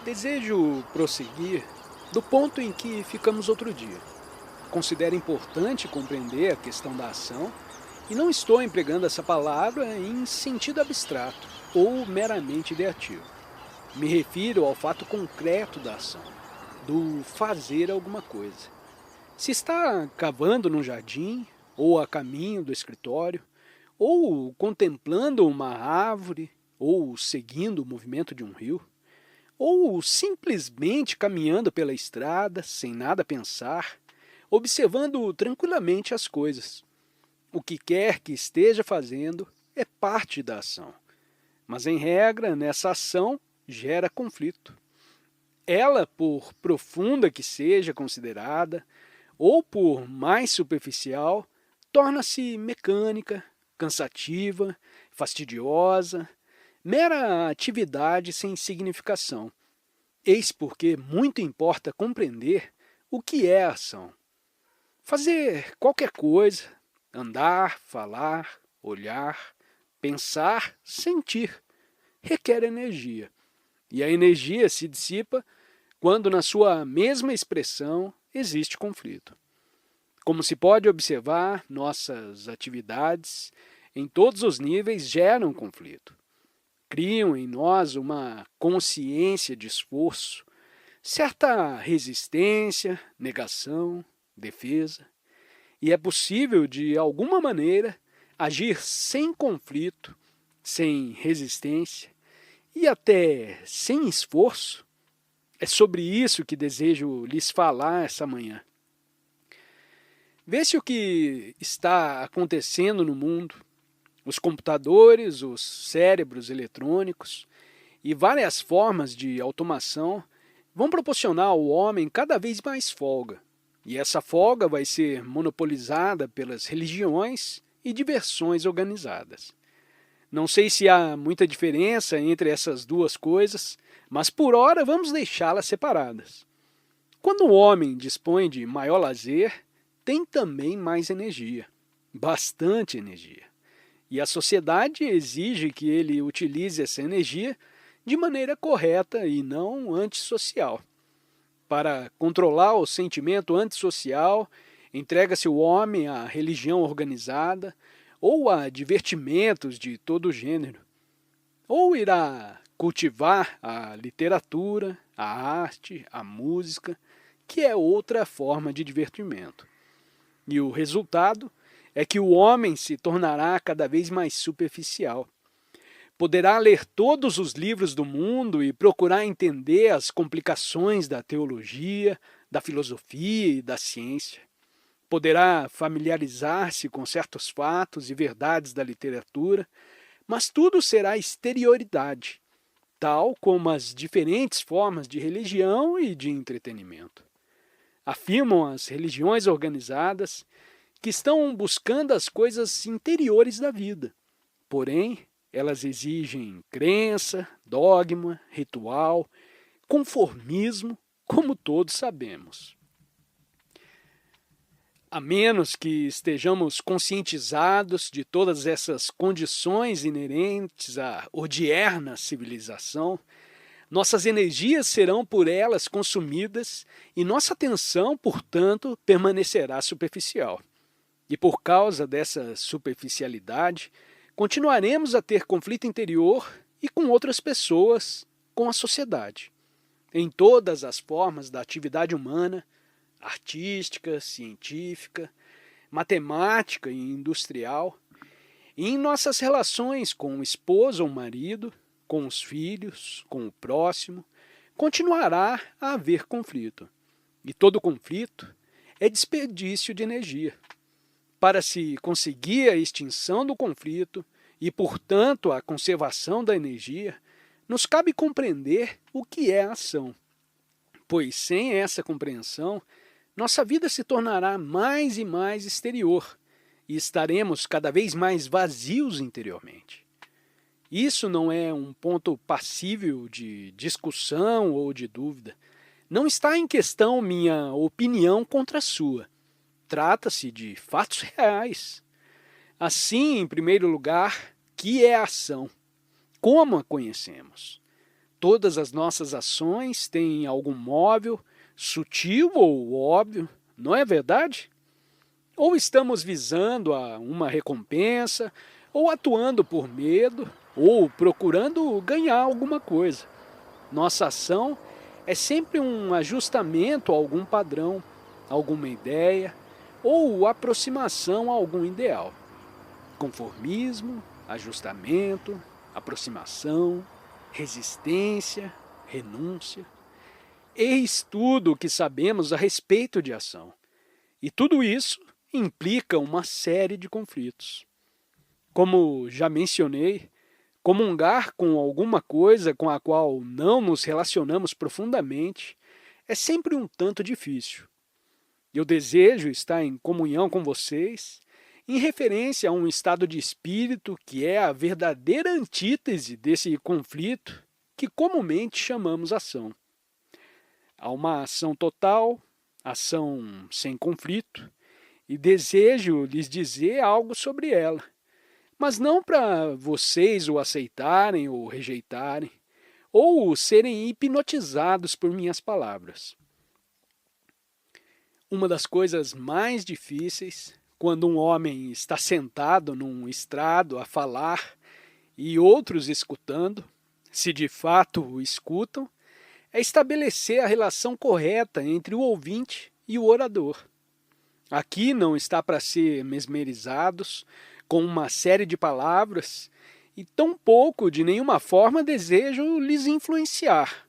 Desejo prosseguir do ponto em que ficamos outro dia. Considero importante compreender a questão da ação e não estou empregando essa palavra em sentido abstrato ou meramente ideativo. Me refiro ao fato concreto da ação, do fazer alguma coisa. Se está cavando num jardim, ou a caminho do escritório, ou contemplando uma árvore, ou seguindo o movimento de um rio, ou simplesmente caminhando pela estrada, sem nada pensar, observando tranquilamente as coisas. O que quer que esteja fazendo é parte da ação. Mas, em regra, nessa ação gera conflito. Ela, por profunda que seja considerada, ou por mais superficial, torna-se mecânica, cansativa, fastidiosa, mera atividade sem significação. Eis porque muito importa compreender o que é a ação. Fazer qualquer coisa, andar, falar, olhar, pensar, sentir, requer energia. E a energia se dissipa quando, na sua mesma expressão, existe conflito. Como se pode observar, nossas atividades, em todos os níveis, geram conflito. Criam em nós uma consciência de esforço, certa resistência, negação, defesa. E é possível, de alguma maneira, agir sem conflito, sem resistência e até sem esforço. É sobre isso que desejo lhes falar essa manhã. Vê-se o que está acontecendo no mundo. Os computadores, os cérebros eletrônicos e várias formas de automação vão proporcionar ao homem cada vez mais folga. E essa folga vai ser monopolizada pelas religiões e diversões organizadas. Não sei se há muita diferença entre essas duas coisas, mas por hora vamos deixá-las separadas. Quando o homem dispõe de maior lazer, tem também mais energia, bastante energia. E a sociedade exige que ele utilize essa energia de maneira correta e não antissocial. Para controlar o sentimento antissocial, entrega-se o homem à religião organizada ou a divertimentos de todo gênero. Ou irá cultivar a literatura, a arte, a música, que é outra forma de divertimento. E o resultado é que o homem se tornará cada vez mais superficial. Poderá ler todos os livros do mundo e procurar entender as complicações da teologia, da filosofia e da ciência. Poderá familiarizar-se com certos fatos e verdades da literatura, mas tudo será exterioridade, tal como as diferentes formas de religião e de entretenimento. Afirmam as religiões organizadas que estão buscando as coisas interiores da vida. Porém, elas exigem crença, dogma, ritual, conformismo, como todos sabemos. A menos que estejamos conscientizados de todas essas condições inerentes à odierna civilização, nossas energias serão por elas consumidas e nossa atenção, portanto, permanecerá superficial. E por causa dessa superficialidade, continuaremos a ter conflito interior e com outras pessoas, com a sociedade. Em todas as formas da atividade humana, artística, científica, matemática e industrial, e em nossas relações com o esposo ou marido, com os filhos, com o próximo, continuará a haver conflito. E todo conflito é desperdício de energia. Para se conseguir a extinção do conflito e, portanto, a conservação da energia, nos cabe compreender o que é a ação. Pois sem essa compreensão, nossa vida se tornará mais e mais exterior e estaremos cada vez mais vazios interiormente. Isso não é um ponto passível de discussão ou de dúvida. Não está em questão minha opinião contra a sua. Trata-se de fatos reais. Assim, em primeiro lugar, que é a ação? Como a conhecemos? Todas as nossas ações têm algum móvel, sutil ou óbvio, não é verdade? Ou estamos visando a uma recompensa, ou atuando por medo, ou procurando ganhar alguma coisa. Nossa ação é sempre um ajustamento a algum padrão, alguma ideia, ou aproximação a algum ideal. Conformismo, ajustamento, aproximação, resistência, renúncia. Eis tudo o que sabemos a respeito de ação. E tudo isso implica uma série de conflitos. Como já mencionei, comungar com alguma coisa com a qual não nos relacionamos profundamente é sempre um tanto difícil. Eu desejo estar em comunhão com vocês, em referência a um estado de espírito que é a verdadeira antítese desse conflito que comumente chamamos ação. Há uma ação total, ação sem conflito, e desejo lhes dizer algo sobre ela, mas não para vocês o aceitarem ou rejeitarem, ou serem hipnotizados por minhas palavras. Uma das coisas mais difíceis, quando um homem está sentado num estrado a falar e outros escutando, se de fato o escutam, é estabelecer a relação correta entre o ouvinte e o orador. Aqui não está para ser mesmerizados com uma série de palavras e tampouco de nenhuma forma desejo lhes influenciar.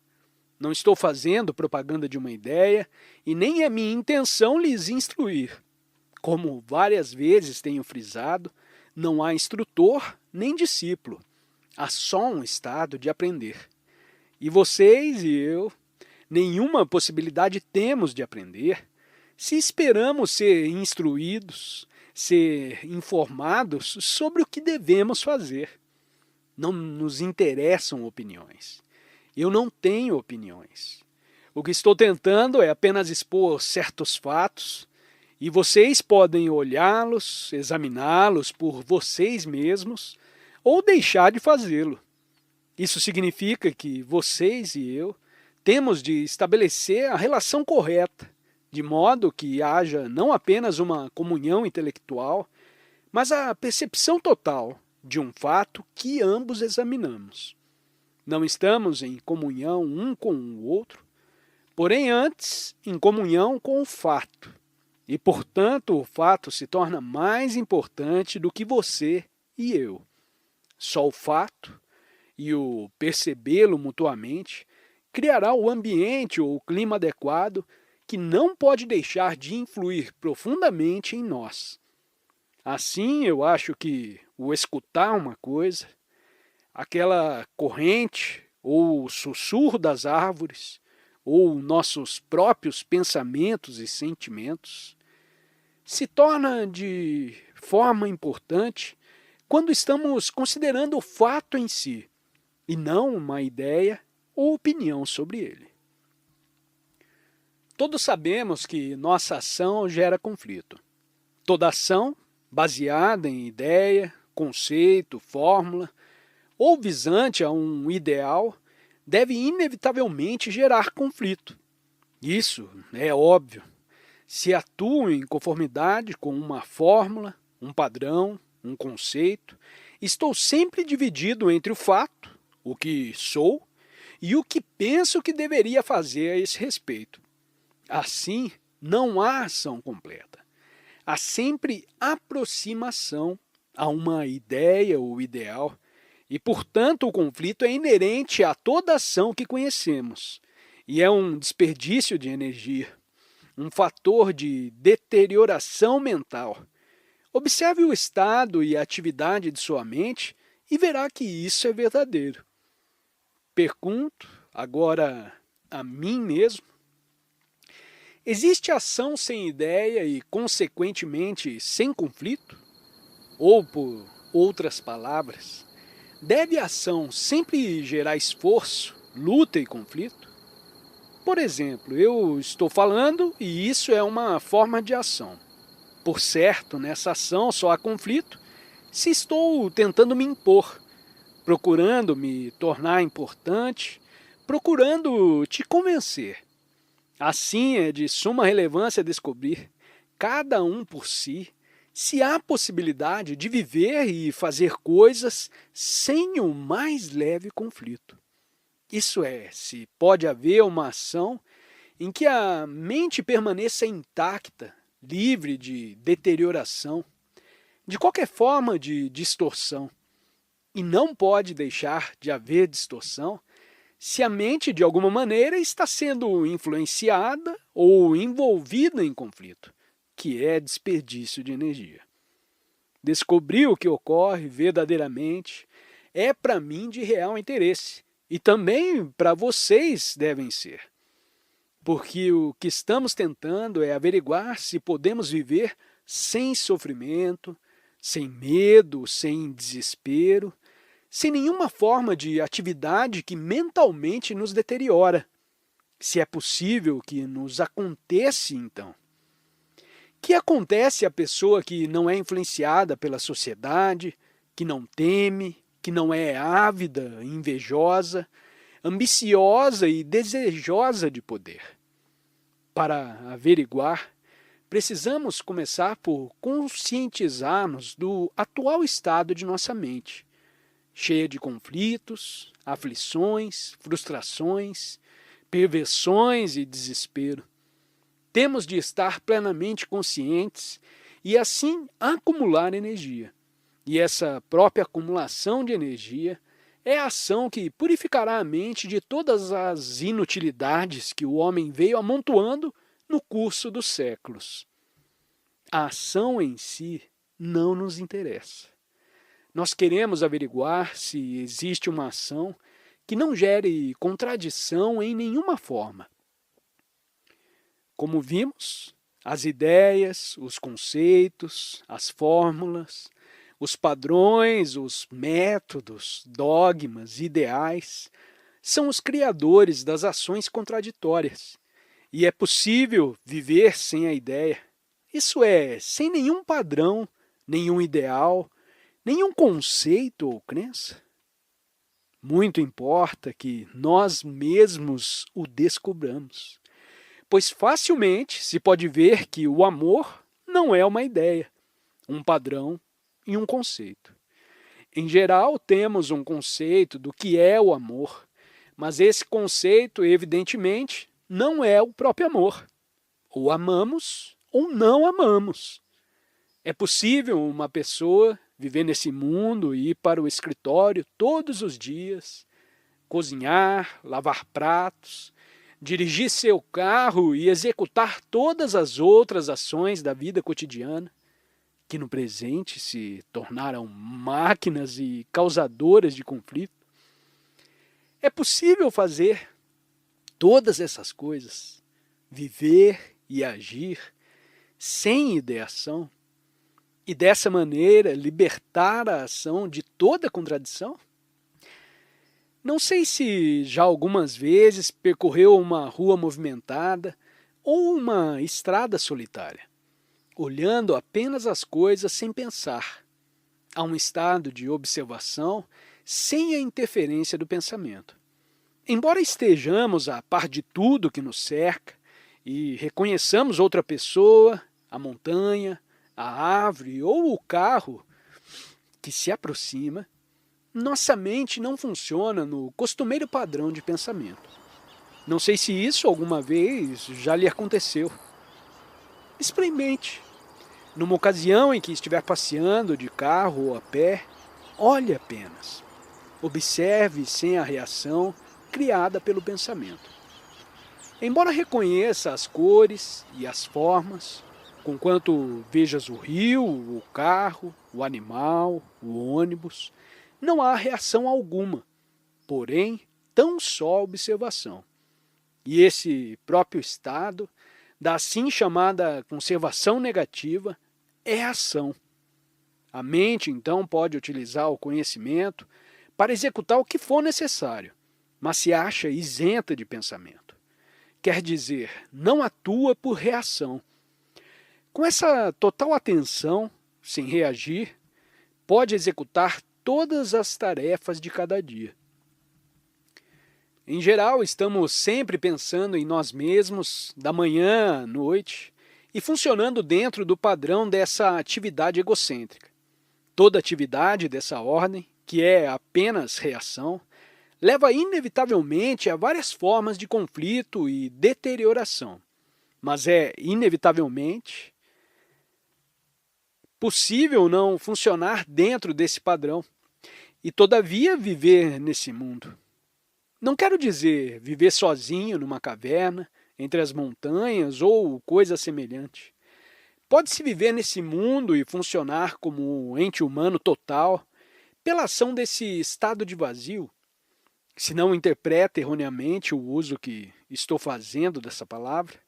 Não estou fazendo propaganda de uma ideia e nem é minha intenção lhes instruir. Como várias vezes tenho frisado, não há instrutor nem discípulo. Há só um estado de aprender. E vocês e eu, nenhuma possibilidade temos de aprender se esperamos ser instruídos, ser informados sobre o que devemos fazer. Não nos interessam opiniões. Eu não tenho opiniões. O que estou tentando é apenas expor certos fatos e vocês podem olhá-los, examiná-los por vocês mesmos ou deixar de fazê-lo. Isso significa que vocês e eu temos de estabelecer a relação correta, de modo que haja não apenas uma comunhão intelectual, mas a percepção total de um fato que ambos examinamos. Não estamos em comunhão um com o outro, porém antes em comunhão com o fato. E, portanto, o fato se torna mais importante do que você e eu. Só o fato e o percebê-lo mutuamente criará o ambiente ou o clima adequado que não pode deixar de influir profundamente em nós. Assim, eu acho que o escutar uma coisa, aquela corrente ou o sussurro das árvores, ou nossos próprios pensamentos e sentimentos, se torna de forma importante quando estamos considerando o fato em si, e não uma ideia ou opinião sobre ele. Todos sabemos que nossa ação gera conflito. Toda ação, baseada em ideia, conceito, fórmula, ou visante a um ideal, deve inevitavelmente gerar conflito. Isso é óbvio. Se atuo em conformidade com uma fórmula, um padrão, um conceito, estou sempre dividido entre o fato, o que sou, e o que penso que deveria fazer a esse respeito. Assim, não há ação completa. Há sempre aproximação a uma ideia ou ideal, e, portanto, o conflito é inerente a toda ação que conhecemos, e é um desperdício de energia, um fator de deterioração mental. Observe o estado e a atividade de sua mente e verá que isso é verdadeiro. Pergunto, agora a mim mesmo, existe ação sem ideia e, consequentemente, sem conflito? Ou, por outras palavras, deve a ação sempre gerar esforço, luta e conflito? Por exemplo, eu estou falando e isso é uma forma de ação. Por certo, nessa ação só há conflito se estou tentando me impor, procurando me tornar importante procurando te convencer. Assim, é de suma relevância descobrir, cada um por si, se há possibilidade de viver e fazer coisas sem o mais leve conflito. Isso é, se pode haver uma ação em que a mente permaneça intacta, livre de deterioração, de qualquer forma de distorção. E não pode deixar de haver distorção se a mente, de alguma maneira, está sendo influenciada ou envolvida em conflito, que é desperdício de energia. Descobrir o que ocorre verdadeiramente é para mim de real interesse, e também para vocês devem ser. Porque o que estamos tentando é averiguar se podemos viver sem sofrimento, sem medo, sem desespero, sem nenhuma forma de atividade que mentalmente nos deteriora. Se é possível que nos aconteça, então. Que acontece à pessoa que não é influenciada pela sociedade, que não teme, que não é ávida, invejosa, ambiciosa e desejosa de poder? Para averiguar, precisamos começar por conscientizar-nos do atual estado de nossa mente, cheia de conflitos, aflições, frustrações, perversões e desespero. Temos de estar plenamente conscientes e assim acumular energia. E essa própria acumulação de energia é a ação que purificará a mente de todas as inutilidades que o homem veio amontoando no curso dos séculos. A ação em si não nos interessa. Nós queremos averiguar se existe uma ação que não gere contradição em nenhuma forma. Como vimos, as ideias, os conceitos, as fórmulas, os padrões, os métodos, dogmas, ideais, são os criadores das ações contraditórias. E é possível viver sem a ideia. Isso é, sem nenhum padrão, nenhum ideal, nenhum conceito ou crença. Muito importa que nós mesmos o descobramos, pois facilmente se pode ver que o amor não é uma ideia, um padrão e um conceito. Em geral, temos um conceito do que é o amor, mas esse conceito, evidentemente, não é o próprio amor. Ou amamos ou não amamos. É possível uma pessoa viver nesse mundo e ir para o escritório todos os dias, cozinhar, lavar pratos, dirigir seu carro e executar todas as outras ações da vida cotidiana, que no presente se tornaram máquinas e causadoras de conflito. É possível fazer todas essas coisas, viver e agir sem ideação, e dessa maneira libertar a ação de toda contradição? Não sei se já algumas vezes percorreu uma rua movimentada ou uma estrada solitária, olhando apenas as coisas sem pensar, a um estado de observação sem a interferência do pensamento. Embora estejamos a par de tudo que nos cerca e reconheçamos outra pessoa, a montanha, a árvore ou o carro que se aproxima, nossa mente não funciona no costumeiro padrão de pensamento. Não sei se isso alguma vez já lhe aconteceu. Experimente. Numa ocasião em que estiver passeando de carro ou a pé, olhe apenas. Observe sem a reação criada pelo pensamento. Embora reconheça as cores e as formas, conquanto vejas o rio, o carro, o animal, o ônibus, não há reação alguma, porém, tão só observação. E esse próprio estado, da assim chamada conservação negativa, é ação. A mente, então, pode utilizar o conhecimento para executar o que for necessário, mas se acha isenta de pensamento. Quer dizer, não atua por reação. Com essa total atenção, sem reagir, pode executar todas as tarefas de cada dia. Em geral, estamos sempre pensando em nós mesmos, da manhã à noite, e funcionando dentro do padrão dessa atividade egocêntrica. Toda atividade dessa ordem, que é apenas reação, leva inevitavelmente a várias formas de conflito e deterioração. Mas é inevitavelmente possível não funcionar dentro desse padrão e, todavia, viver nesse mundo. Não quero dizer viver sozinho numa caverna, entre as montanhas ou coisa semelhante. Pode-se viver nesse mundo e funcionar como um ente humano total pela ação desse estado de vazio. Se não interpreta erroneamente o uso que estou fazendo dessa palavra,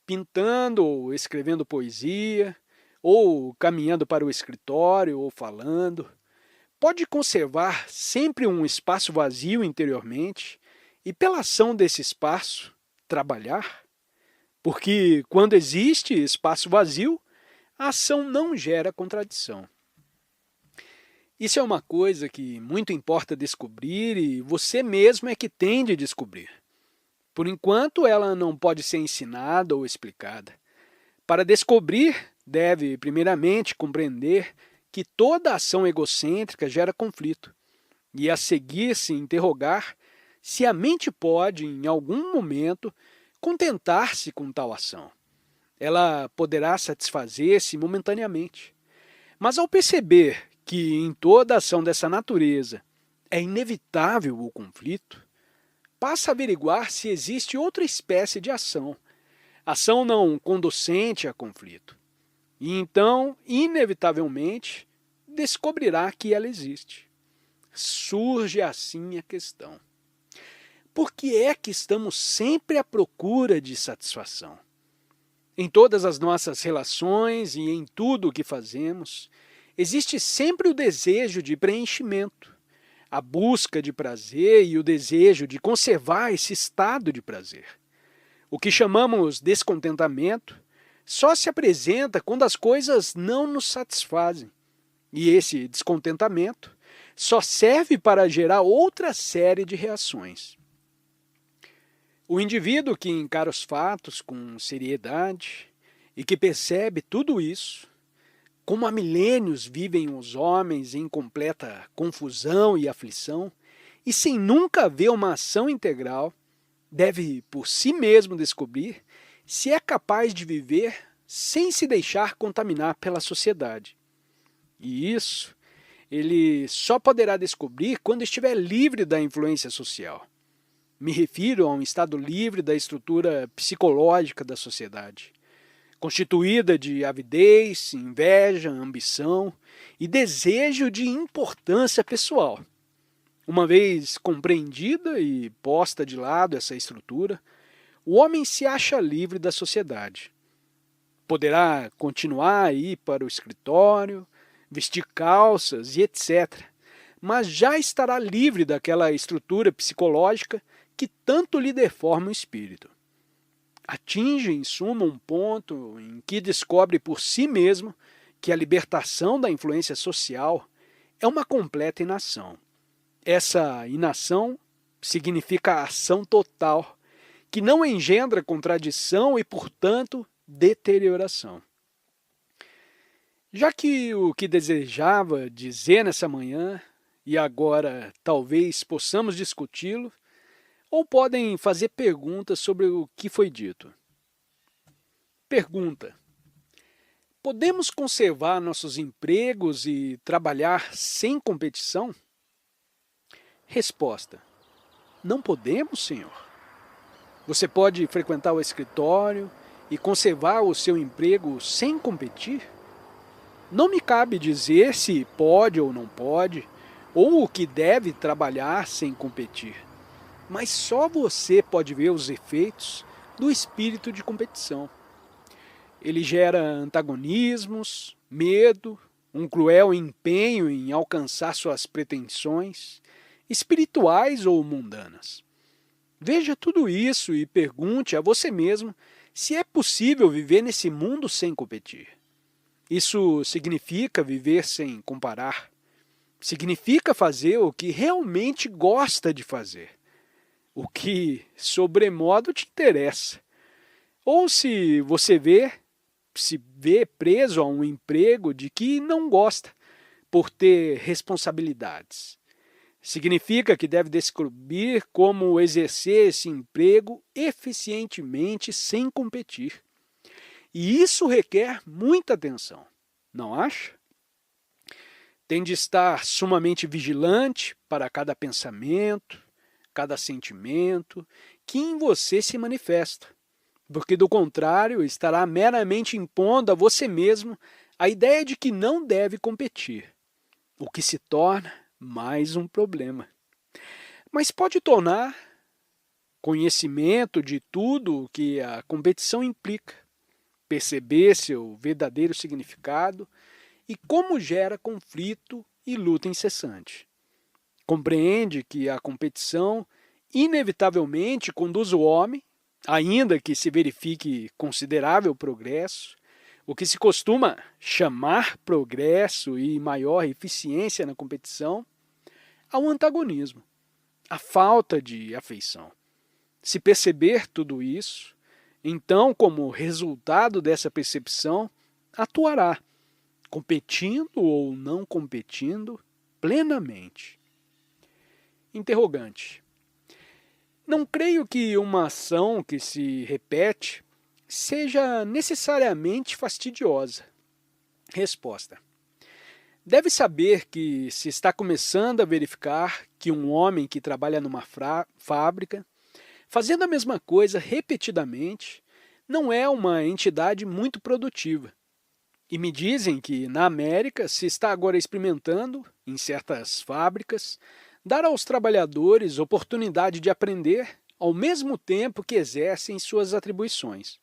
pintando ou escrevendo poesia, ou caminhando para o escritório ou falando, pode conservar sempre um espaço vazio interiormente e, pela ação desse espaço, trabalhar? Porque quando existe espaço vazio, a ação não gera contradição. Isso é uma coisa que muito importa descobrir e você mesmo é que tem de descobrir. Por enquanto, ela não pode ser ensinada ou explicada. Para descobrir, deve primeiramente compreender que toda ação egocêntrica gera conflito e a seguir se interrogar se a mente pode, em algum momento, contentar-se com tal ação. Ela poderá satisfazer-se momentaneamente. Mas ao perceber que em toda ação dessa natureza é inevitável o conflito, passa a averiguar se existe outra espécie de ação não conducente a conflito. E então, inevitavelmente, descobrirá que ela existe. Surge assim a questão: por que é que estamos sempre à procura de satisfação? Em todas as nossas relações e em tudo o que fazemos, existe sempre o desejo de preenchimento, a busca de prazer e o desejo de conservar esse estado de prazer. O que chamamos descontentamento só se apresenta quando as coisas não nos satisfazem. E esse descontentamento só serve para gerar outra série de reações. O indivíduo que encara os fatos com seriedade e que percebe tudo isso, como há milênios vivem os homens em completa confusão e aflição, e sem nunca ver uma ação integral, deve por si mesmo descobrir se é capaz de viver sem se deixar contaminar pela sociedade. E isso ele só poderá descobrir quando estiver livre da influência social. Me refiro a um estado livre da estrutura psicológica da sociedade, constituída de avidez, inveja, ambição e desejo de importância pessoal. Uma vez compreendida e posta de lado essa estrutura, o homem se acha livre da sociedade. Poderá continuar a ir para o escritório, vestir calças e etc., mas já estará livre daquela estrutura psicológica que tanto lhe deforma o espírito. Atinge, em suma, um ponto em que descobre por si mesmo que a libertação da influência social é uma completa inação. Essa inação significa a ação total, que não engendra contradição e, portanto, deterioração. Já que o que desejava dizer nessa manhã, e agora talvez possamos discuti-lo, ou podem fazer perguntas sobre o que foi dito. Pergunta: podemos conservar nossos empregos e trabalhar sem competição? Resposta: não podemos, senhor. Você pode frequentar o escritório e conservar o seu emprego sem competir? Não me cabe dizer se pode ou não pode, ou o que deve trabalhar sem competir. Mas só você pode ver os efeitos do espírito de competição. Ele gera antagonismos, medo, um cruel empenho em alcançar suas pretensões, espirituais ou mundanas. Veja tudo isso e pergunte a você mesmo se é possível viver nesse mundo sem competir. Isso significa viver sem comparar. Significa fazer o que realmente gosta de fazer. o que sobremodo te interessa. Ou se vê preso a um emprego de que não gosta, por ter responsabilidades. Significa que deve descobrir como exercer esse emprego eficientemente sem competir. E isso requer muita atenção, não acha? Tem de estar sumamente vigilante para cada pensamento, cada sentimento que em você se manifesta, porque do contrário estará meramente impondo a você mesmo a ideia de que não deve competir, o que se torna mais um problema. Mas pode tornar conhecimento de tudo o que a competição implica, perceber seu verdadeiro significado e como gera conflito e luta incessante. Compreende que a competição inevitavelmente conduz o homem, ainda que se verifique considerável progresso, o que se costuma chamar progresso e maior eficiência na competição, ao antagonismo, à falta de afeição. Se perceber tudo isso, então, como resultado dessa percepção, atuará, competindo ou não competindo, plenamente. Interrogante. Não creio que uma ação que se repete seja necessariamente fastidiosa. Resposta. Deve saber que se está começando a verificar que um homem que trabalha numa fábrica, fazendo a mesma coisa repetidamente, não é uma entidade muito produtiva. E me dizem que na América se está agora experimentando, em certas fábricas, dar aos trabalhadores oportunidade de aprender ao mesmo tempo que exercem suas atribuições.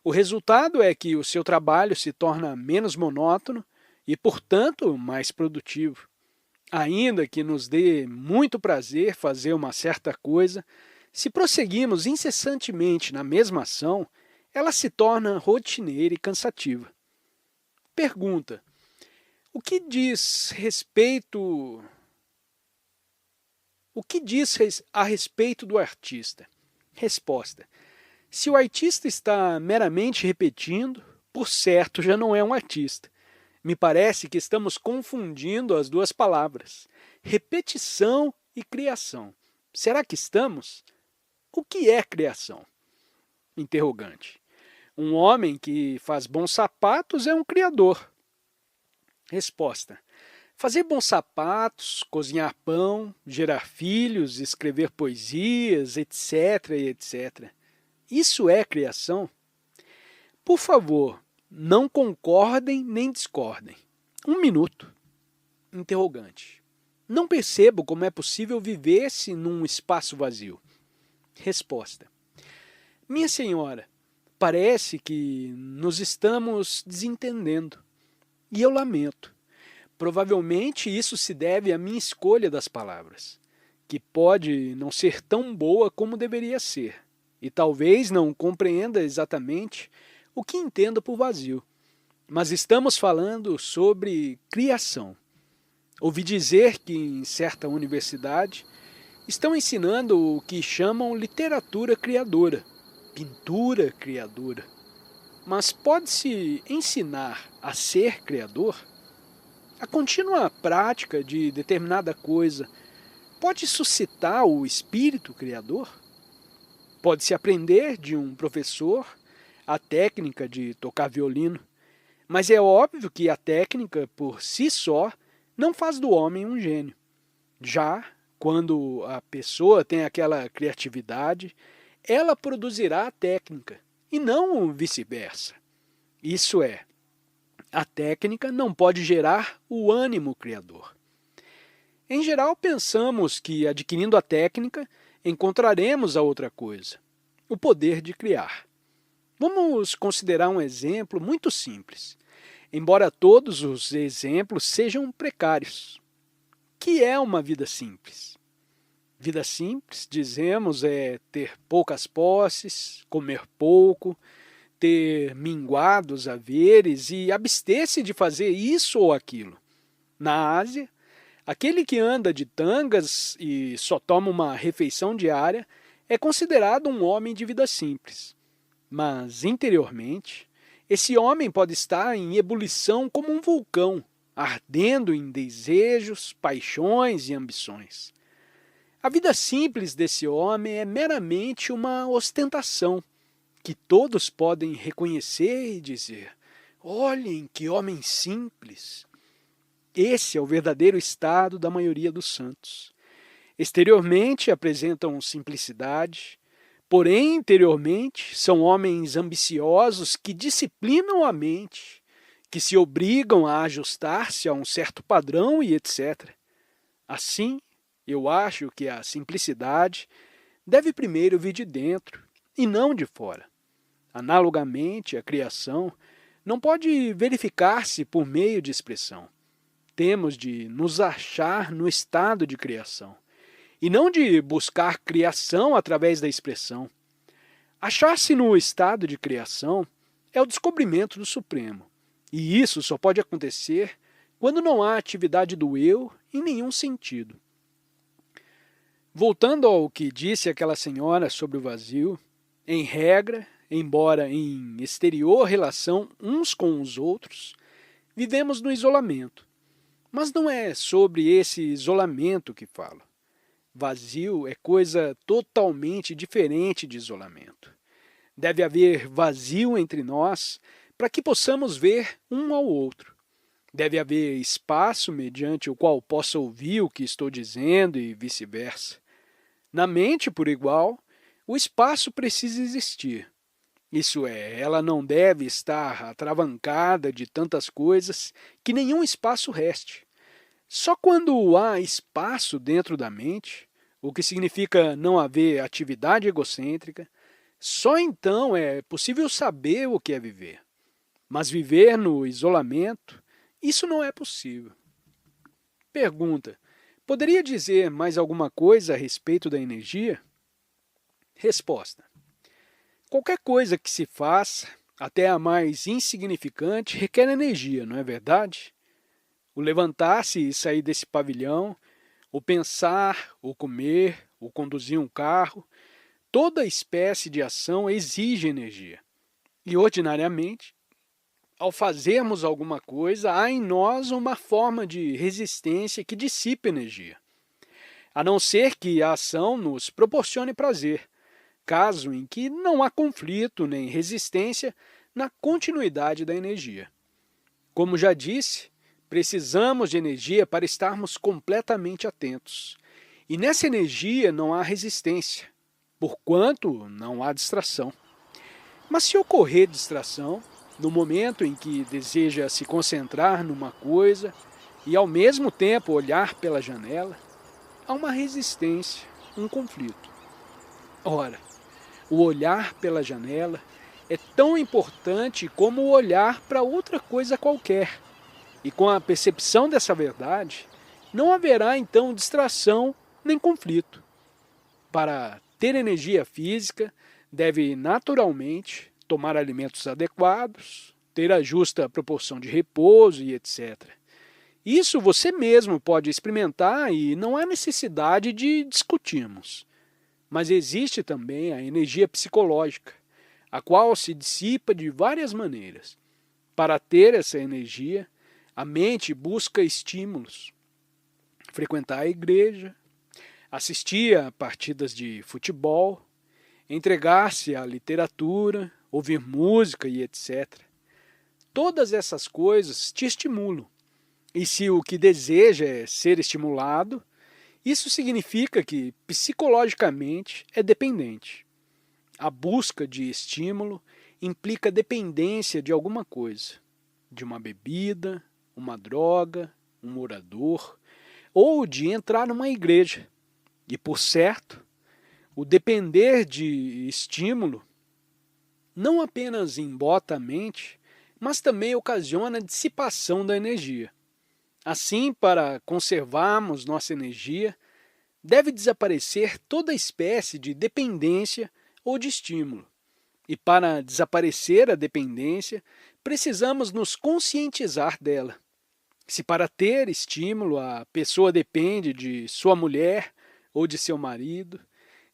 O resultado é que o seu trabalho se torna menos monótono e, portanto, mais produtivo. Ainda que nos dê muito prazer fazer uma certa coisa, se prosseguimos incessantemente na mesma ação, ela se torna rotineira e cansativa. Pergunta: o que diz a respeito do artista? Resposta: se o artista está meramente repetindo, por certo já não é um artista. Me parece que estamos confundindo as duas palavras, repetição e criação. Será que estamos? O que é criação? Interrogante. Um homem que faz bons sapatos é um criador. Resposta. Fazer bons sapatos, cozinhar pão, gerar filhos, escrever poesias, etc, etc. Isso é criação? Por favor, não concordem nem discordem. 1 minuto. Interrogante. Não percebo como é possível viver-se num espaço vazio. Resposta. Minha senhora, parece que nos estamos desentendendo. E eu lamento. Provavelmente isso se deve à minha escolha das palavras, que pode não ser tão boa como deveria ser, e talvez não compreenda exatamente o que entendo por vazio. Mas estamos falando sobre criação. Ouvi dizer que em certa universidade estão ensinando o que chamam literatura criadora, pintura criadora. Mas pode-se ensinar a ser criador? A contínua prática de determinada coisa pode suscitar o espírito criador? Pode-se aprender de um professor a técnica de tocar violino, mas é óbvio que a técnica, por si só, não faz do homem um gênio. Já quando a pessoa tem aquela criatividade, ela produzirá a técnica, e não vice-versa. Isso é, a técnica não pode gerar o ânimo criador. Em geral, pensamos que, adquirindo a técnica, encontraremos a outra coisa, o poder de criar. Vamos considerar um exemplo muito simples, embora todos os exemplos sejam precários. Que é uma vida simples? Vida simples, dizemos, é ter poucas posses, comer pouco, ter minguados haveres e abster-se de fazer isso ou aquilo. Na Ásia, Aquele que anda de tangas e só toma uma refeição diária é considerado um homem de vida simples. Mas, interiormente, esse homem pode estar em ebulição como um vulcão, ardendo em desejos, paixões e ambições. A vida simples desse homem é meramente uma ostentação, que todos podem reconhecer e dizer: olhem que homem simples! Esse é o verdadeiro estado da maioria dos santos. Exteriormente apresentam simplicidade, porém interiormente são homens ambiciosos que disciplinam a mente, que se obrigam a ajustar-se a um certo padrão e etc. Assim, eu acho que a simplicidade deve primeiro vir de dentro e não de fora. Analogamente, a criação não pode verificar-se por meio de expressão. Temos de nos achar no estado de criação, e não de buscar criação através da expressão. Achar-se no estado de criação é o descobrimento do Supremo, e isso só pode acontecer quando não há atividade do eu em nenhum sentido. Voltando ao que disse aquela senhora sobre o vazio, em regra, embora em exterior relação uns com os outros, vivemos no isolamento. Mas não é sobre esse isolamento que falo. Vazio é coisa totalmente diferente de isolamento. Deve haver vazio entre nós para que possamos ver um ao outro. Deve haver espaço mediante o qual possa ouvir o que estou dizendo e vice-versa. Na mente, por igual, o espaço precisa existir. Isso é, ela não deve estar atravancada de tantas coisas que nenhum espaço reste. Só quando há espaço dentro da mente, o que significa não haver atividade egocêntrica, só então é possível saber o que é viver. Mas viver no isolamento, isso não é possível. Pergunta: poderia dizer mais alguma coisa a respeito da energia? Resposta: qualquer coisa que se faça, até a mais insignificante, requer energia, não é verdade? O levantar-se e sair desse pavilhão, o pensar, o comer, o conduzir um carro, toda espécie de ação exige energia. E, ordinariamente, ao fazermos alguma coisa, há em nós uma forma de resistência que dissipa energia. A não ser que a ação nos proporcione prazer, caso em que não há conflito nem resistência na continuidade da energia. Como já disse, precisamos de energia para estarmos completamente atentos. E nessa energia não há resistência, porquanto não há distração. Mas se ocorrer distração, no momento em que deseja se concentrar numa coisa e ao mesmo tempo olhar pela janela, há uma resistência, um conflito. Ora, o olhar pela janela é tão importante como o olhar para outra coisa qualquer. E com a percepção dessa verdade, não haverá então distração nem conflito. Para ter energia física, deve naturalmente tomar alimentos adequados, ter a justa proporção de repouso e etc. Isso você mesmo pode experimentar e não há necessidade de discutirmos. Mas existe também a energia psicológica, a qual se dissipa de várias maneiras. Para ter essa energia, a mente busca estímulos. Frequentar a igreja, assistir a partidas de futebol, entregar-se à literatura, ouvir música e etc. Todas essas coisas te estimulam. E se o que deseja é ser estimulado, isso significa que psicologicamente é dependente. A busca de estímulo implica dependência de alguma coisa, de uma bebida, uma droga, um orador, ou de entrar numa igreja. E, por certo, o depender de estímulo não apenas embota a mente, mas também ocasiona a dissipação da energia. Assim, para conservarmos nossa energia, deve desaparecer toda espécie de dependência ou de estímulo. E para desaparecer a dependência, precisamos nos conscientizar dela. Se para ter estímulo a pessoa depende de sua mulher ou de seu marido,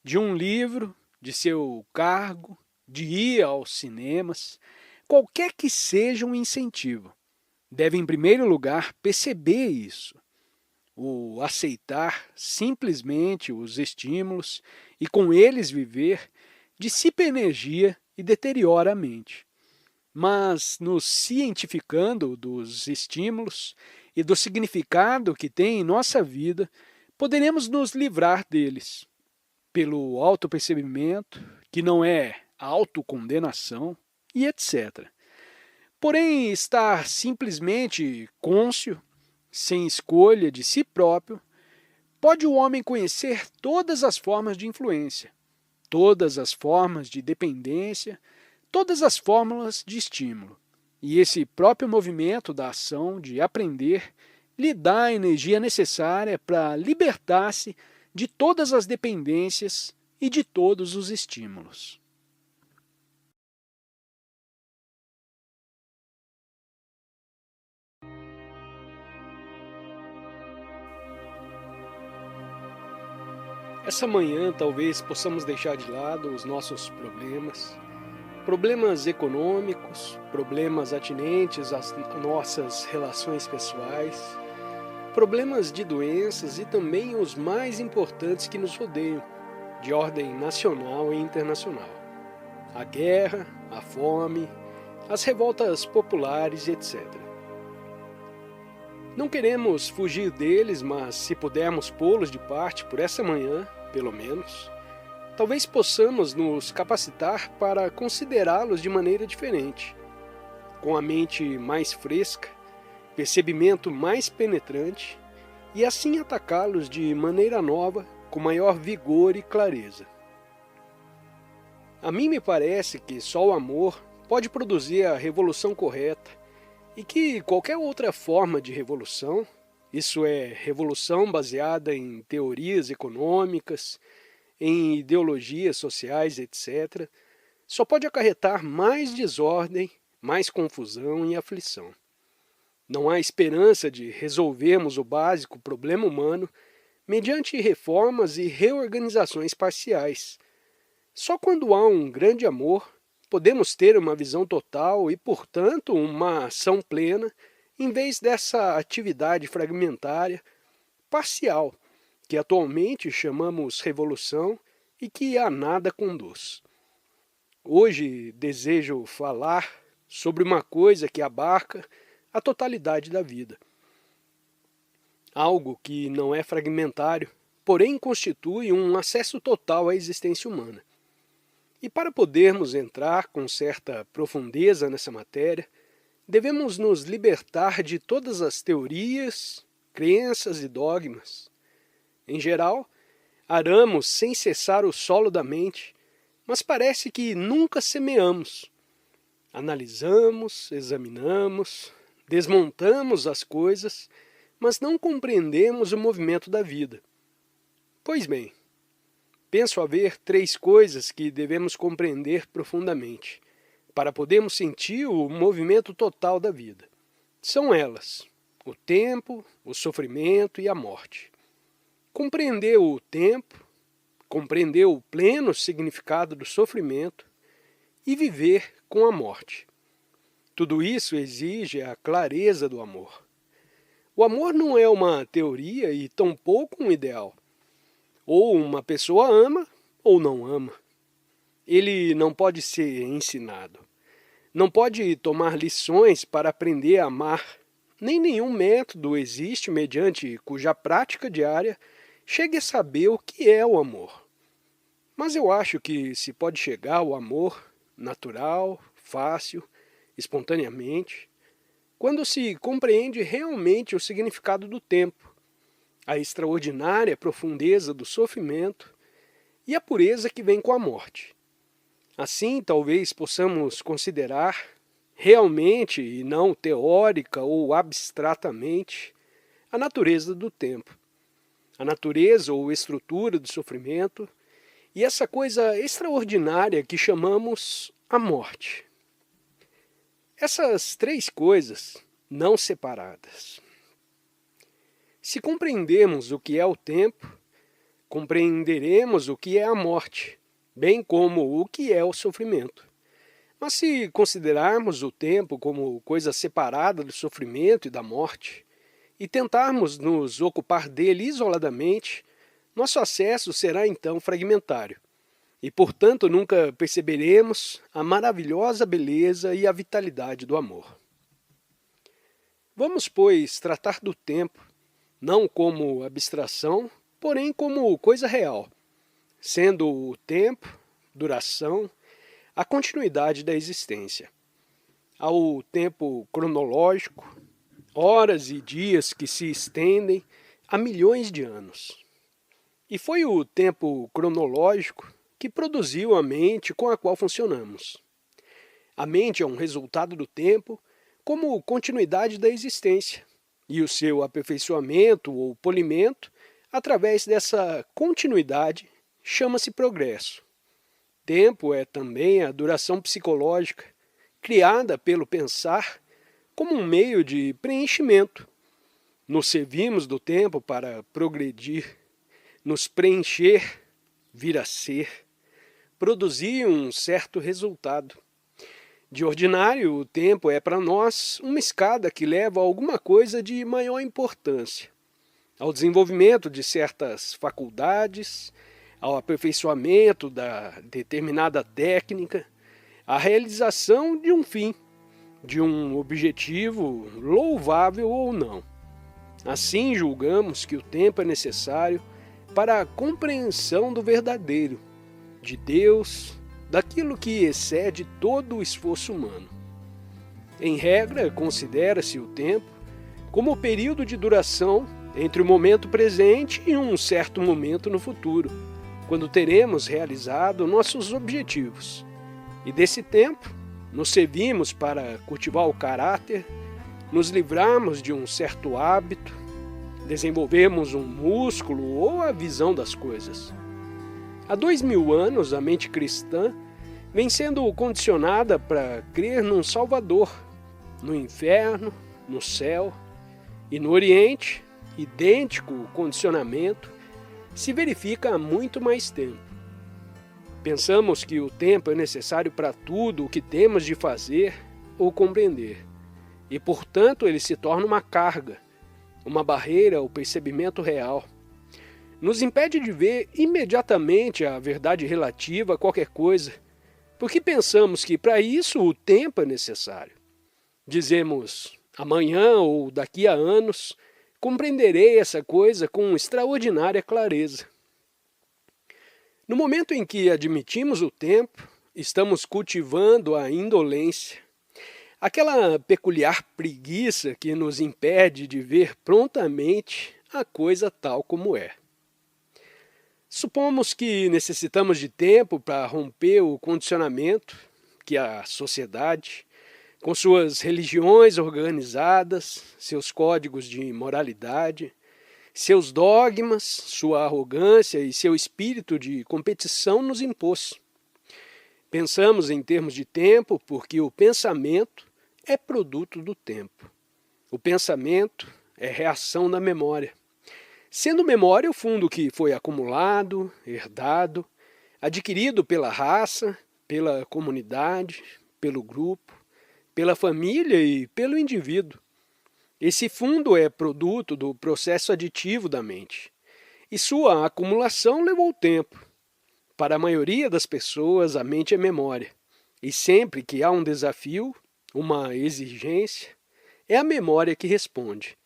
de um livro, de seu cargo, de ir aos cinemas, qualquer que seja um incentivo, deve em primeiro lugar perceber isso, o aceitar simplesmente os estímulos e com eles viver, dissipa energia e deteriora a mente. Mas nos cientificando dos estímulos e do significado que tem em nossa vida, poderemos nos livrar deles, pelo autopercebimento, que não é autocondenação, e etc. Porém, estar simplesmente cônscio, sem escolha de si próprio, pode o homem conhecer todas as formas de influência, todas as formas de dependência, todas as fórmulas de estímulo. E esse próprio movimento da ação de aprender lhe dá a energia necessária para libertar-se de todas as dependências e de todos os estímulos. Essa manhã talvez possamos deixar de lado os nossos problemas econômicos, problemas atinentes às nossas relações pessoais, problemas de doenças e também os mais importantes que nos rodeiam, de ordem nacional e internacional. A guerra, a fome, as revoltas populares, etc. Não queremos fugir deles, mas se pudermos pô-los de parte por essa manhã, pelo menos, talvez possamos nos capacitar para considerá-los de maneira diferente, com a mente mais fresca, percebimento mais penetrante, e assim atacá-los de maneira nova, com maior vigor e clareza. A mim me parece que só o amor pode produzir a revolução correta, e que qualquer outra forma de revolução, isso é, revolução baseada em teorias econômicas, em ideologias sociais, etc., só pode acarretar mais desordem, mais confusão e aflição. Não há esperança de resolvermos o básico problema humano mediante reformas e reorganizações parciais. Só quando há um grande amor, podemos ter uma visão total e, portanto, uma ação plena, em vez dessa atividade fragmentária, parcial, que atualmente chamamos revolução e que a nada conduz. Hoje desejo falar sobre uma coisa que abarca a totalidade da vida. Algo que não é fragmentário, porém constitui um acesso total à existência humana. E para podermos entrar com certa profundeza nessa matéria, devemos nos libertar de todas as teorias, crenças e dogmas. Em geral, aramos sem cessar o solo da mente, mas parece que nunca semeamos. Analisamos, examinamos, desmontamos as coisas, mas não compreendemos o movimento da vida. Pois bem, penso haver 3 coisas que devemos compreender profundamente, para podermos sentir o movimento total da vida. São elas: o tempo, o sofrimento e a morte. Compreender o tempo, compreender o pleno significado do sofrimento e viver com a morte. Tudo isso exige a clareza do amor. O amor não é uma teoria e tampouco um ideal. Ou uma pessoa ama ou não ama. Ele não pode ser ensinado. Não pode tomar lições para aprender a amar. Nem nenhum método existe mediante cuja prática diária chegue a saber o que é o amor. Mas eu acho que se pode chegar ao amor natural, fácil, espontaneamente, quando se compreende realmente o significado do tempo, a extraordinária profundeza do sofrimento e a pureza que vem com a morte. Assim, talvez possamos considerar, realmente e não teórica ou abstratamente, a natureza do tempo, a natureza ou estrutura do sofrimento e essa coisa extraordinária que chamamos a morte. Essas 3 coisas, não separadas, Se compreendermos o que é o tempo, compreenderemos o que é a morte, bem como o que é o sofrimento. Mas se considerarmos o tempo como coisa separada do sofrimento e da morte, e tentarmos nos ocupar dele isoladamente, nosso acesso será então fragmentário, e portanto nunca perceberemos a maravilhosa beleza e a vitalidade do amor. Vamos, pois, tratar do tempo, não como abstração, porém como coisa real, sendo o tempo, duração, a continuidade da existência. Ao tempo cronológico, horas e dias que se estendem a milhões de anos. E foi o tempo cronológico que produziu a mente com a qual funcionamos. A mente é um resultado do tempo como continuidade da existência, e o seu aperfeiçoamento ou polimento, através dessa continuidade, chama-se progresso. Tempo é também a duração psicológica, criada pelo pensar como um meio de preenchimento. Nos servimos do tempo para progredir, nos preencher, vir a ser, produzir um certo resultado. De ordinário, o tempo é para nós uma escada que leva a alguma coisa de maior importância, ao desenvolvimento de certas faculdades, ao aperfeiçoamento da determinada técnica, à realização de um fim, de um objetivo louvável ou não. Assim julgamos que o tempo é necessário para a compreensão do verdadeiro, de Deus, daquilo que excede todo o esforço humano. Em regra, considera-se o tempo como o período de duração entre o momento presente e um certo momento no futuro, quando teremos realizado nossos objetivos. E desse tempo, nos servimos para cultivar o caráter, nos livrarmos de um certo hábito, desenvolvermos um músculo ou a visão das coisas. Há 2000 anos, a mente cristã vem sendo condicionada para crer num Salvador, no inferno, no céu, e no Oriente, idêntico condicionamento se verifica há muito mais tempo. Pensamos que o tempo é necessário para tudo o que temos de fazer ou compreender, e portanto ele se torna uma carga, uma barreira ao percebimento real. Nos impede de ver imediatamente a verdade relativa a qualquer coisa, porque pensamos que para isso o tempo é necessário. Dizemos, amanhã ou daqui a anos, compreenderei essa coisa com extraordinária clareza. No momento em que admitimos o tempo, estamos cultivando a indolência, aquela peculiar preguiça que nos impede de ver prontamente a coisa tal como é. Supomos que necessitamos de tempo para romper o condicionamento que a sociedade, com suas religiões organizadas, seus códigos de moralidade, seus dogmas, sua arrogância e seu espírito de competição nos impôs. Pensamos em termos de tempo porque o pensamento é produto do tempo. O pensamento é reação da memória. Sendo memória o fundo que foi acumulado, herdado, adquirido pela raça, pela comunidade, pelo grupo, pela família e pelo indivíduo. Esse fundo é produto do processo aditivo da mente, e sua acumulação levou tempo. Para a maioria das pessoas, a mente é memória, e sempre que há um desafio, uma exigência, é a memória que responde.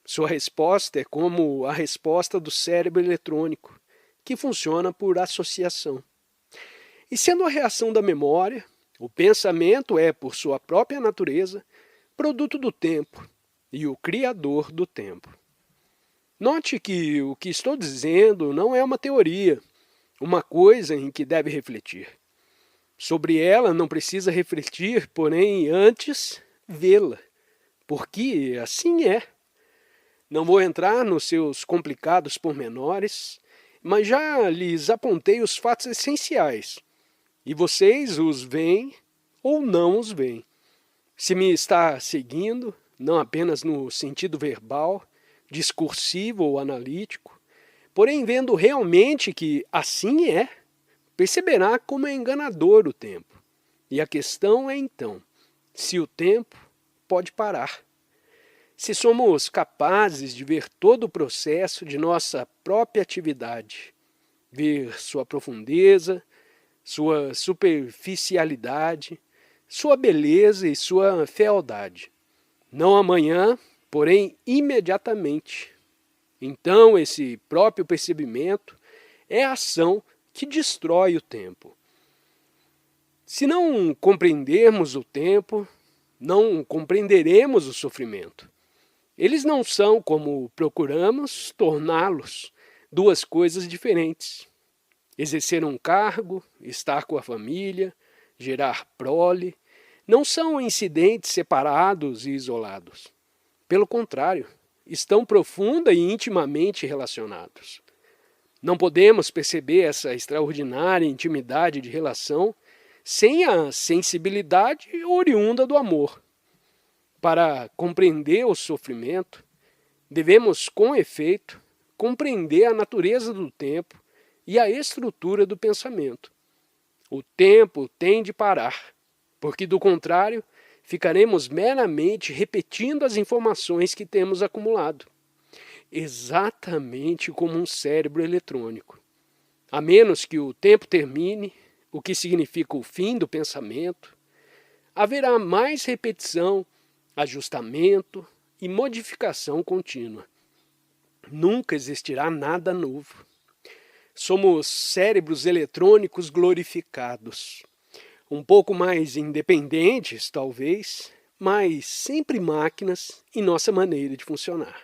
Sua resposta é como a resposta do cérebro eletrônico, que funciona por associação. E sendo a reação da memória, o pensamento é, por sua própria natureza, produto do tempo e o criador do tempo. Note que o que estou dizendo não é uma teoria, uma coisa em que deve refletir. Sobre ela não precisa refletir, porém antes vê-la, porque assim é. Não vou entrar nos seus complicados pormenores, mas já lhes apontei os fatos essenciais, e vocês os veem ou não os veem. Se me está seguindo, não apenas no sentido verbal, discursivo ou analítico, porém vendo realmente que assim é, perceberá como é enganador o tempo. E a questão é então, se o tempo pode parar. Se somos capazes de ver todo o processo de nossa própria atividade, ver sua profundeza, sua superficialidade, sua beleza e sua fealdade. Não amanhã, porém imediatamente. Então, esse próprio percebimento é a ação que destrói o tempo. Se não compreendermos o tempo, não compreenderemos o sofrimento. Eles não são, como procuramos, torná-los duas coisas diferentes. Exercer um cargo, estar com a família, gerar prole, não são incidentes separados e isolados. Pelo contrário, estão profunda e intimamente relacionados. Não podemos perceber essa extraordinária intimidade de relação sem a sensibilidade oriunda do amor. Para compreender o sofrimento, devemos, com efeito, compreender a natureza do tempo e a estrutura do pensamento. O tempo tem de parar, porque, do contrário, ficaremos meramente repetindo as informações que temos acumulado, exatamente como um cérebro eletrônico. A menos que o tempo termine, o que significa o fim do pensamento, haverá mais repetição, ajustamento e modificação contínua. Nunca existirá nada novo. Somos cérebros eletrônicos glorificados, um pouco mais independentes, talvez, mas sempre máquinas em nossa maneira de funcionar.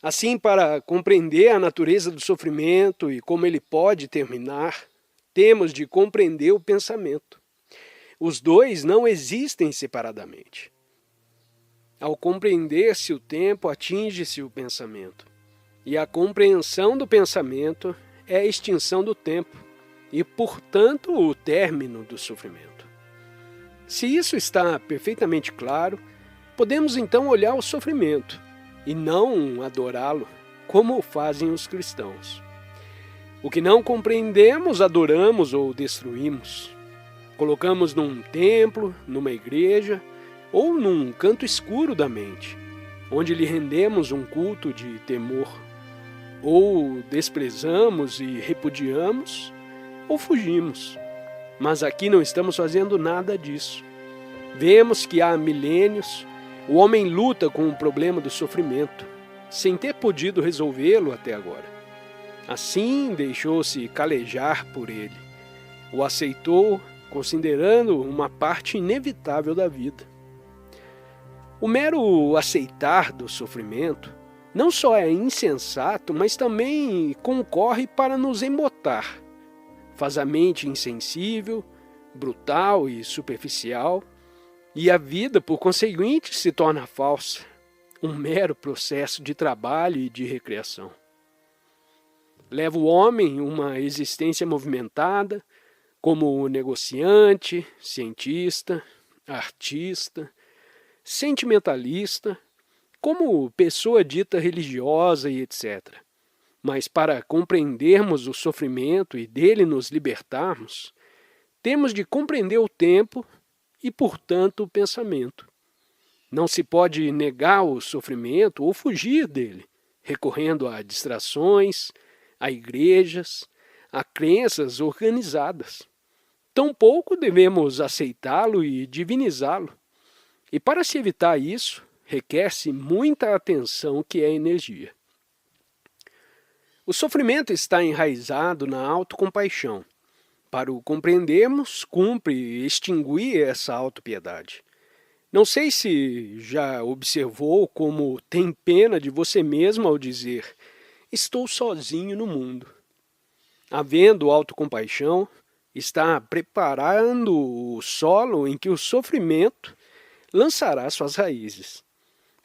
Assim, para compreender a natureza do sofrimento e como ele pode terminar, temos de compreender o pensamento. Os dois não existem separadamente. Ao compreender-se o tempo, atinge-se o pensamento. E a compreensão do pensamento é a extinção do tempo e, portanto, o término do sofrimento. Se isso está perfeitamente claro, podemos então olhar o sofrimento e não adorá-lo, como fazem os cristãos. O que não compreendemos, adoramos ou destruímos. Colocamos num templo, numa igreja, ou num canto escuro da mente, onde lhe rendemos um culto de temor, ou desprezamos e repudiamos, ou fugimos. Mas aqui não estamos fazendo nada disso. Vemos que há milênios o homem luta com o problema do sofrimento, sem ter podido resolvê-lo até agora. Assim deixou-se calejar por ele, o aceitou, considerando uma parte inevitável da vida. O mero aceitar do sofrimento não só é insensato, mas também concorre para nos embotar. Faz a mente insensível, brutal e superficial, e a vida, por conseguinte, se torna falsa, um mero processo de trabalho e de recreação. Leva o homem uma existência movimentada, como negociante, cientista, artista, sentimentalista, como pessoa dita religiosa e etc. Mas para compreendermos o sofrimento e dele nos libertarmos, temos de compreender o tempo e, portanto, o pensamento. Não se pode negar o sofrimento ou fugir dele, recorrendo a distrações, a igrejas, a crenças organizadas. Tampouco devemos aceitá-lo e divinizá-lo. E para se evitar isso, requer-se muita atenção, que é energia. O sofrimento está enraizado na autocompaixão. Para o compreendermos, cumpre extinguir essa autopiedade. Não sei se já observou como tem pena de você mesmo ao dizer: estou sozinho no mundo. Havendo autocompaixão, está preparando o solo em que o sofrimento lançará suas raízes.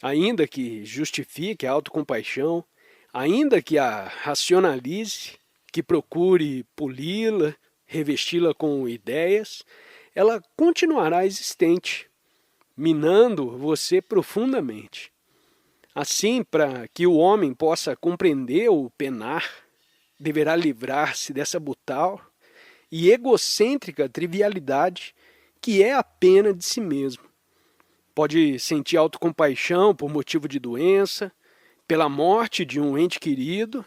Ainda que justifique a autocompaixão, ainda que a racionalize, que procure poli-la, revesti-la com ideias, ela continuará existente, minando você profundamente. Assim, para que o homem possa compreender o penar, deverá livrar-se dessa brutal e egocêntrica trivialidade que é a pena de si mesmo. Pode sentir autocompaixão por motivo de doença, pela morte de um ente querido,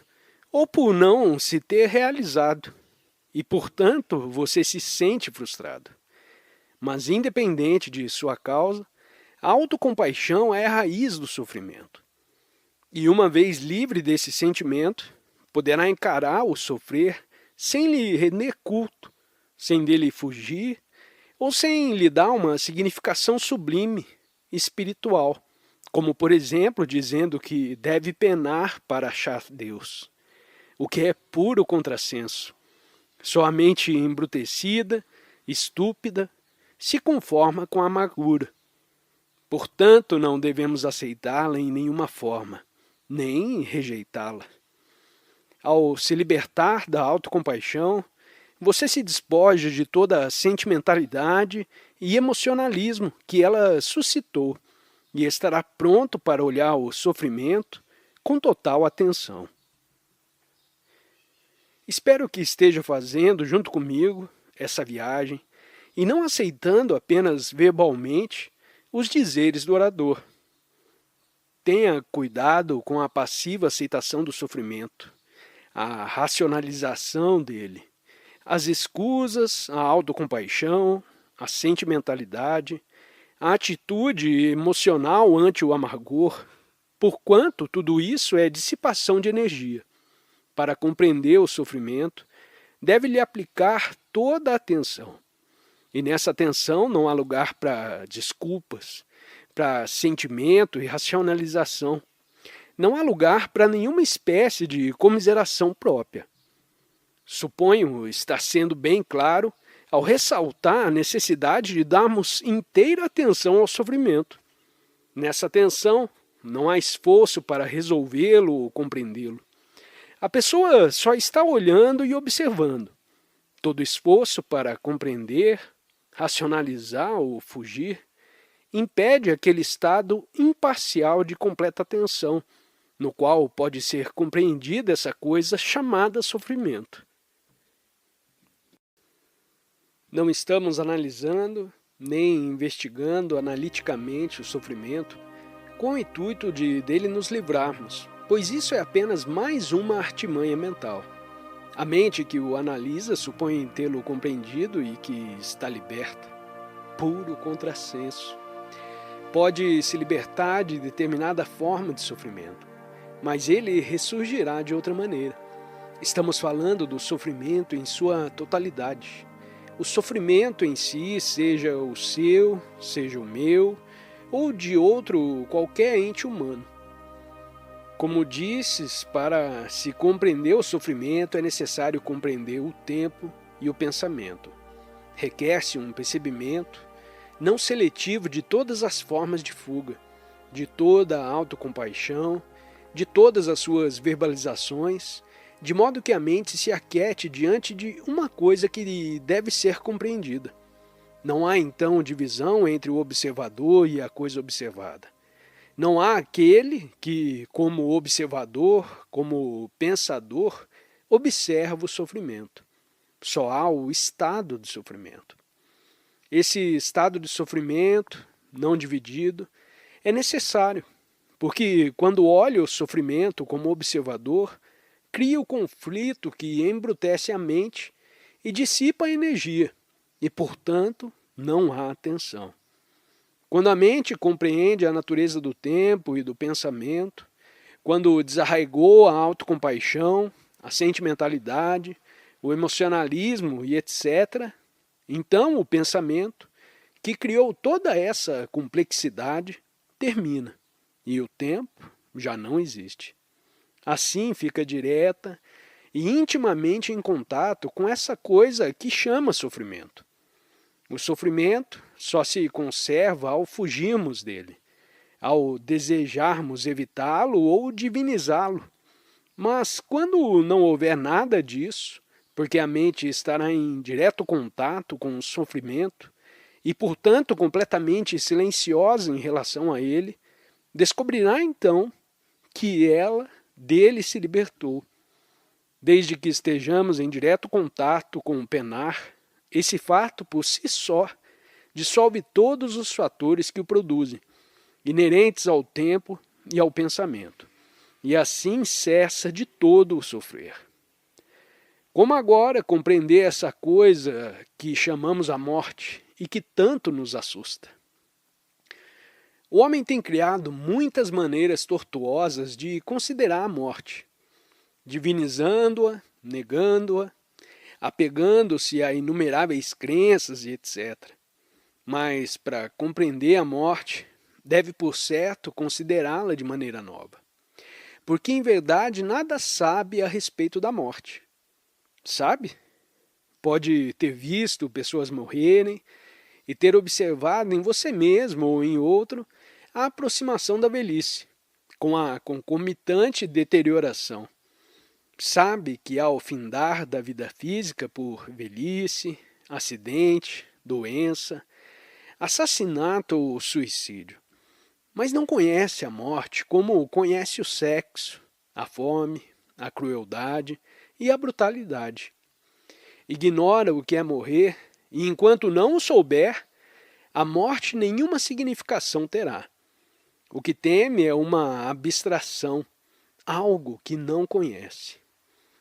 ou por não se ter realizado, e, portanto, você se sente frustrado. Mas, independente de sua causa, a autocompaixão é a raiz do sofrimento. E, uma vez livre desse sentimento, poderá encarar o sofrer sem lhe render culto, sem dele fugir, ou sem lhe dar uma significação sublime, espiritual, como, por exemplo, dizendo que deve penar para achar Deus, o que é puro contrassenso. Sua mente embrutecida, estúpida, se conforma com a amargura. Portanto, não devemos aceitá-la em nenhuma forma, nem rejeitá-la. Ao se libertar da autocompaixão, você se despoja de toda a sentimentalidade e emocionalismo que ela suscitou e estará pronto para olhar o sofrimento com total atenção. Espero que esteja fazendo, junto comigo, essa viagem e não aceitando apenas verbalmente os dizeres do orador. Tenha cuidado com a passiva aceitação do sofrimento, a racionalização dele, as escusas, a autocompaixão, a sentimentalidade, a atitude emocional ante o amargor, porquanto tudo isso é dissipação de energia. Para compreender o sofrimento, deve-lhe aplicar toda a atenção. E nessa atenção não há lugar para desculpas, para sentimento e racionalização. Não há lugar para nenhuma espécie de comiseração própria. Suponho estar sendo bem claro ao ressaltar a necessidade de darmos inteira atenção ao sofrimento. Nessa atenção, não há esforço para resolvê-lo ou compreendê-lo. A pessoa só está olhando e observando. Todo esforço para compreender, racionalizar ou fugir impede aquele estado imparcial de completa atenção, no qual pode ser compreendida essa coisa chamada sofrimento. Não estamos analisando nem investigando analiticamente o sofrimento com o intuito de dele nos livrarmos, pois isso é apenas mais uma artimanha mental. A mente que o analisa supõe tê-lo compreendido e que está liberta. Puro contrassenso. Pode se libertar de determinada forma de sofrimento, mas ele ressurgirá de outra maneira. Estamos falando do sofrimento em sua totalidade. O sofrimento em si, seja o seu, seja o meu, ou de outro qualquer ente humano. Como disses, para se compreender o sofrimento é necessário compreender o tempo e o pensamento. Requer-se um percebimento não seletivo de todas as formas de fuga, de toda a autocompaixão, de todas as suas verbalizações, de modo que a mente se aquiete diante de uma coisa que deve ser compreendida. Não há então divisão entre o observador e a coisa observada. Não há aquele que, como observador, como pensador, observa o sofrimento. Só há o estado de sofrimento. Esse estado de sofrimento, não dividido, é necessário, porque quando olha o sofrimento como observador, cria o conflito que embrutece a mente e dissipa a energia, e, portanto, não há atenção. Quando a mente compreende a natureza do tempo e do pensamento, quando desarraigou a autocompaixão, a sentimentalidade, o emocionalismo e etc., então o pensamento, que criou toda essa complexidade, termina, e o tempo já não existe. Assim fica direta e intimamente em contato com essa coisa que chama sofrimento. O sofrimento só se conserva ao fugirmos dele, ao desejarmos evitá-lo ou divinizá-lo. Mas quando não houver nada disso, porque a mente estará em direto contato com o sofrimento e, portanto, completamente silenciosa em relação a ele, descobrirá então que ela dele se libertou. Desde que estejamos em direto contato com o penar, esse fato por si só dissolve todos os fatores que o produzem, inerentes ao tempo e ao pensamento, e assim cessa de todo o sofrer. Como agora compreender essa coisa que chamamos a morte e que tanto nos assusta? O homem tem criado muitas maneiras tortuosas de considerar a morte, divinizando-a, negando-a, apegando-se a inumeráveis crenças e etc. Mas, para compreender a morte, deve, por certo, considerá-la de maneira nova. Porque, em verdade, nada sabe a respeito da morte. Sabe? Pode ter visto pessoas morrerem e ter observado em você mesmo ou em outro a aproximação da velhice, com a concomitante deterioração. Sabe que ao findar da vida física por velhice, acidente, doença, assassinato ou suicídio, mas não conhece a morte como conhece o sexo, a fome, a crueldade e a brutalidade. Ignora o que é morrer e, enquanto não o souber, a morte nenhuma significação terá. O que teme é uma abstração, algo que não conhece.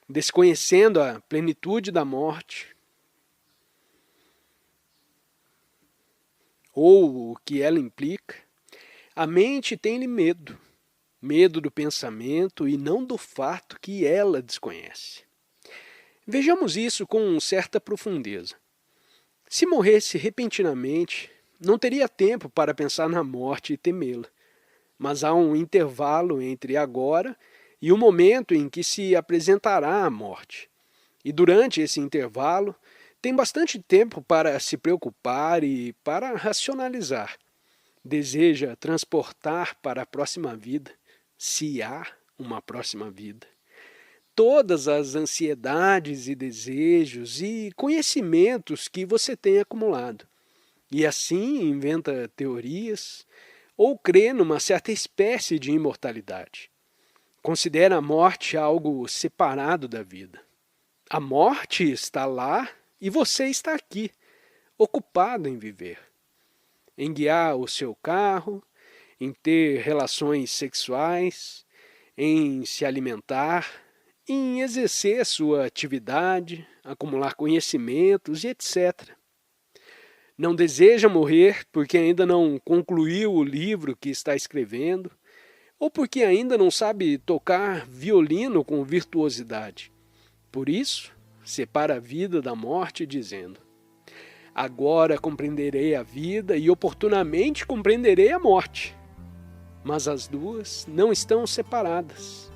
Desconhecendo a plenitude da morte, ou o que ela implica, a mente tem-lhe medo, medo do pensamento e não do fato que ela desconhece. Vejamos isso com certa profundeza. Se morresse repentinamente, não teria tempo para pensar na morte e temê-la. Mas há um intervalo entre agora e o momento em que se apresentará a morte. E durante esse intervalo, tem bastante tempo para se preocupar e para racionalizar. Deseja transportar para a próxima vida, se há uma próxima vida, todas as ansiedades e desejos e conhecimentos que você tem acumulado. E assim inventa teorias ou crê numa certa espécie de imortalidade. Considera a morte algo separado da vida. A morte está lá e você está aqui, ocupado em viver, em guiar o seu carro, em ter relações sexuais, em se alimentar, em exercer sua atividade, acumular conhecimentos e etc. Não deseja morrer porque ainda não concluiu o livro que está escrevendo, ou porque ainda não sabe tocar violino com virtuosidade. Por isso, separa a vida da morte, dizendo: agora compreenderei a vida e oportunamente compreenderei a morte. Mas as duas não estão separadas.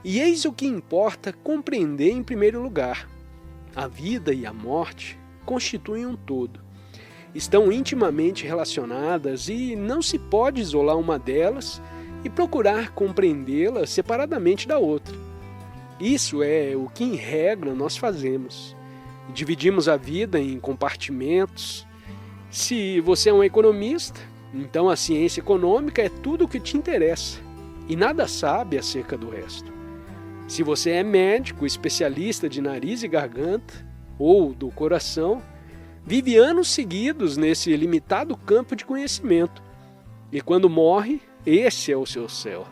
E eis o que importa compreender em primeiro lugar. A vida e a morte constituem um todo. Estão intimamente relacionadas e não se pode isolar uma delas e procurar compreendê-la separadamente da outra. Isso é o que, em regra, nós fazemos. Dividimos a vida em compartimentos. Se você é um economista, então a ciência econômica é tudo o que te interessa e nada sabe acerca do resto. Se você é médico, especialista de nariz e garganta, ou do coração, vive anos seguidos nesse limitado campo de conhecimento. E quando morre, esse é o seu céu.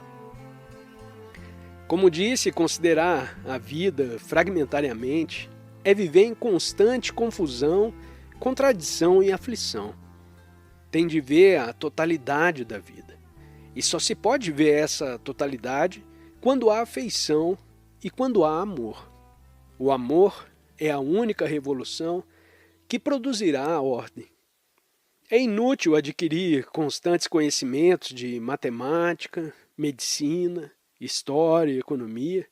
Como disse, considerar a vida fragmentariamente é viver em constante confusão, contradição e aflição. Tem de ver a totalidade da vida. E só se pode ver essa totalidade quando há afeição e quando há amor. O amor é a única revolução que produzirá a ordem. É inútil adquirir constantes conhecimentos de matemática, medicina, história e economia,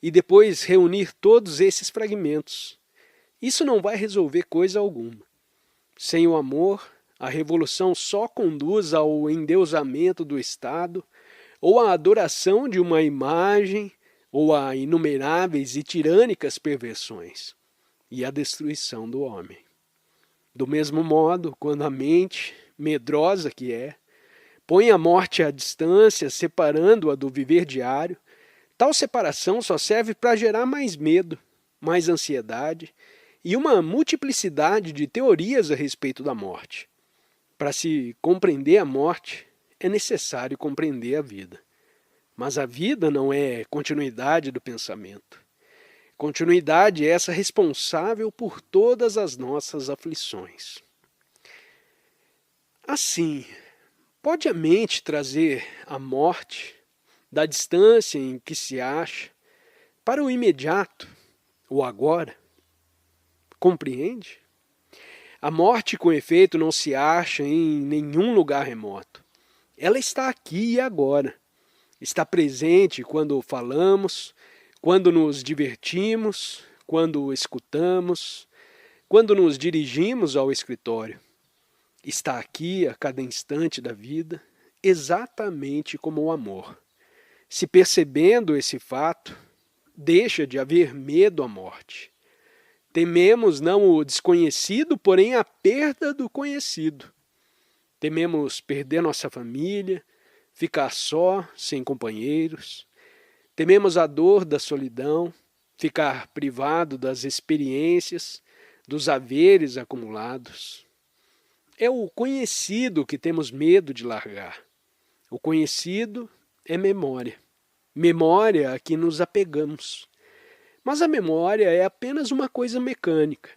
e depois reunir todos esses fragmentos. Isso não vai resolver coisa alguma. Sem o amor, a revolução só conduz ao endeusamento do Estado, ou à adoração de uma imagem, ou a inumeráveis e tirânicas perversões, e à destruição do homem. Do mesmo modo, quando a mente, medrosa que é, Põe a morte à distância, separando-a do viver diário. Tal separação só serve para gerar mais medo, mais ansiedade e uma multiplicidade de teorias a respeito da morte. Para se compreender a morte, é necessário compreender a vida. Mas a vida não é continuidade do pensamento. Continuidade é essa responsável por todas as nossas aflições. Assim, pode a mente trazer a morte da distância em que se acha para o imediato, o agora? Compreende? A morte, com efeito, não se acha em nenhum lugar remoto. Ela está aqui e agora. Está presente quando falamos, quando nos divertimos, quando escutamos, quando nos dirigimos ao escritório. Está aqui a cada instante da vida, exatamente como o amor. Se percebendo esse fato, deixa de haver medo à morte. Tememos não o desconhecido, porém a perda do conhecido. Tememos perder nossa família, ficar só, sem companheiros. Tememos a dor da solidão, ficar privado das experiências, dos haveres acumulados. É o conhecido que temos medo de largar. O conhecido é memória. Memória a que nos apegamos. Mas a memória é apenas uma coisa mecânica,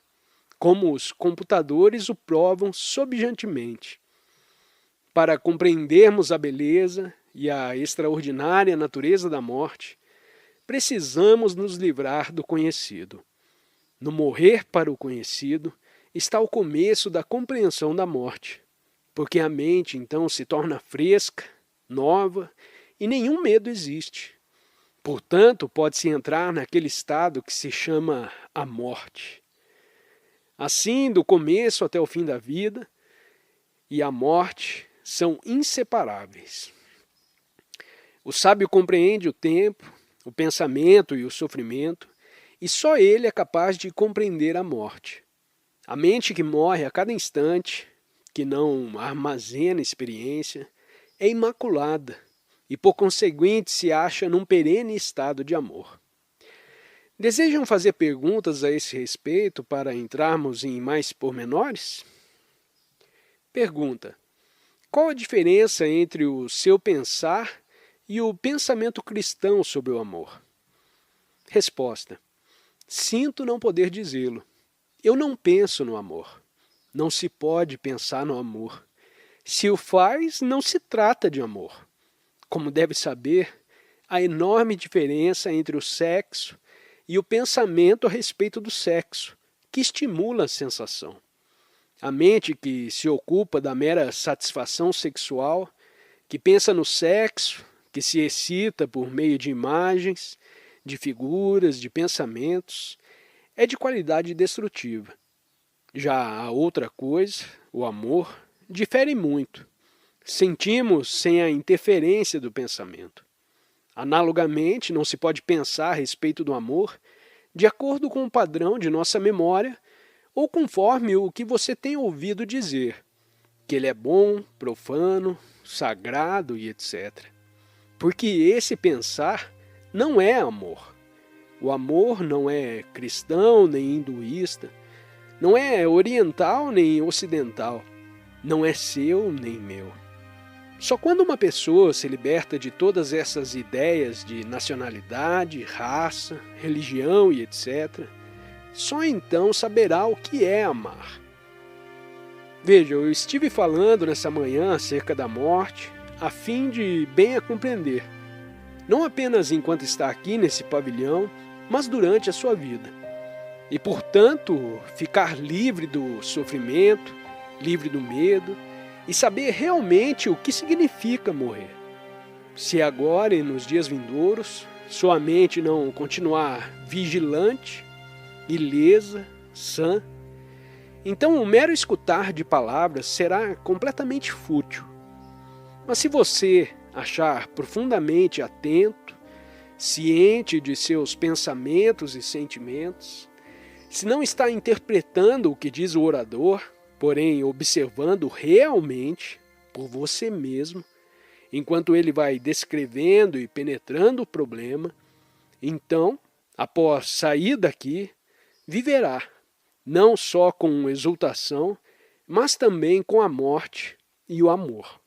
como os computadores o provam subjantemente. Para compreendermos a beleza e a extraordinária natureza da morte, precisamos nos livrar do conhecido. No morrer para o conhecido está o começo da compreensão da morte, porque a mente então se torna fresca, nova e nenhum medo existe. Portanto, pode-se entrar naquele estado que se chama a morte. Assim, do começo até o fim da vida e a morte são inseparáveis. O sábio compreende o tempo, o pensamento e o sofrimento, e só ele é capaz de compreender a morte. A mente que morre a cada instante, que não armazena experiência, é imaculada e, por conseguinte, se acha num perene estado de amor. Desejam fazer perguntas a esse respeito para entrarmos em mais pormenores? Pergunta: qual a diferença entre o seu pensar e o pensamento cristão sobre o amor? Resposta: sinto não poder dizê-lo. Eu não penso no amor. Não se pode pensar no amor. Se o faz, não se trata de amor. Como deve saber, há enorme diferença entre o sexo e o pensamento a respeito do sexo, que estimula a sensação. A mente que se ocupa da mera satisfação sexual, que pensa no sexo, que se excita por meio de imagens, de figuras, de pensamentos, é de qualidade destrutiva. Já a outra coisa, o amor, difere muito. Sentimos sem a interferência do pensamento. Analogamente, não se pode pensar a respeito do amor de acordo com o padrão de nossa memória ou conforme o que você tem ouvido dizer, que ele é bom, profano, sagrado e etc. Porque esse pensar não é amor. O amor não é cristão nem hinduísta, não é oriental nem ocidental, não é seu nem meu. Só quando uma pessoa se liberta de todas essas ideias de nacionalidade, raça, religião e etc., só então saberá o que é amar. Veja, eu estive falando nessa manhã acerca da morte, a fim de bem a compreender, não apenas enquanto está aqui nesse pavilhão, mas durante a sua vida. E, portanto, ficar livre do sofrimento, livre do medo, e saber realmente o que significa morrer. Se agora e nos dias vindouros, sua mente não continuar vigilante, ilesa, sã, então o mero escutar de palavras será completamente fútil. Mas se você achar profundamente atento, ciente de seus pensamentos e sentimentos, se não está interpretando o que diz o orador, porém observando realmente, por você mesmo, enquanto ele vai descrevendo e penetrando o problema, então, após sair daqui, viverá, não só com exultação, mas também com a morte e o amor.